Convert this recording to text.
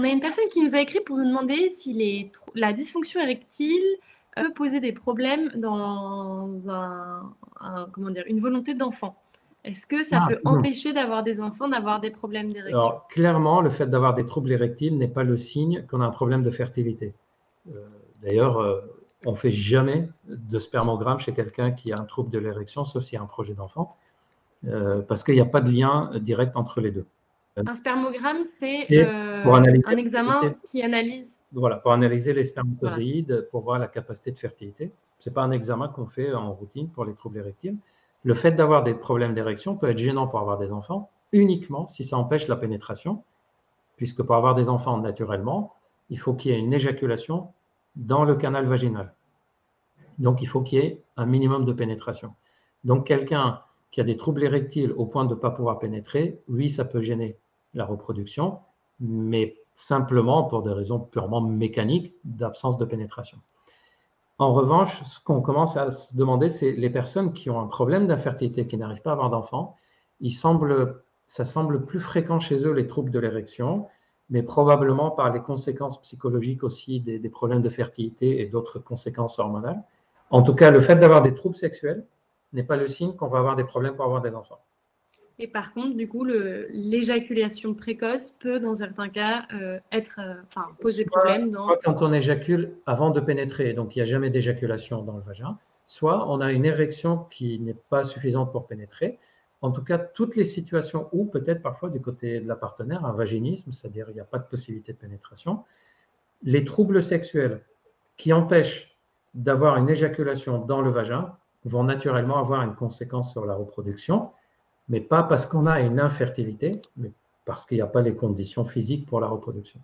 a une personne qui nous a écrit pour nous demander si la dysfonction érectile peut poser des problèmes dans comment dire, une volonté d'enfant. Est-ce que ça peut empêcher d'avoir des enfants, d'avoir des problèmes d'érection? Alors, clairement, le fait d'avoir des troubles érectiles n'est pas le signe qu'on a un problème de fertilité. D'ailleurs, on ne fait jamais de spermogramme chez quelqu'un qui a un trouble de l'érection, sauf s'il y a un projet d'enfant, parce qu'il n'y a pas de lien direct entre les deux. Un spermogramme, c'est un examen qui analyse. Voilà, pour analyser les spermatozoïdes, pour voir la capacité de fertilité. Ce n'est pas un examen qu'on fait en routine pour les troubles érectiles. Le fait d'avoir des problèmes d'érection peut être gênant pour avoir des enfants, uniquement si ça empêche la pénétration, puisque pour avoir des enfants naturellement, il faut qu'il y ait une éjaculation dans le canal vaginal. Donc, il faut qu'il y ait un minimum de pénétration. Donc, quelqu'un qui a des troubles érectiles au point de ne pas pouvoir pénétrer, oui, ça peut gêner la reproduction, mais simplement pour des raisons purement mécaniques d'absence de pénétration. En revanche, ce qu'on commence à se demander, c'est les personnes qui ont un problème d'infertilité, qui n'arrivent pas à avoir d'enfants, ça semble plus fréquent chez eux, les troubles de l'érection, mais probablement par les conséquences psychologiques aussi des problèmes de fertilité et d'autres conséquences hormonales. En tout cas, le fait d'avoir des troubles sexuels n'est pas le signe qu'on va avoir des problèmes pour avoir des enfants. Et par contre, du coup, l'éjaculation précoce peut, dans certains cas, poser problème. Soit quand on éjacule avant de pénétrer, donc il n'y a jamais d'éjaculation dans le vagin, soit on a une érection qui n'est pas suffisante pour pénétrer. En tout cas, toutes les situations où, peut-être parfois du côté de la partenaire, un vaginisme, c'est-à-dire il n'y a pas de possibilité de pénétration, les troubles sexuels qui empêchent d'avoir une éjaculation dans le vagin vont naturellement avoir une conséquence sur la reproduction, mais pas parce qu'on a une infertilité, mais parce qu'il n'y a pas les conditions physiques pour la reproduction.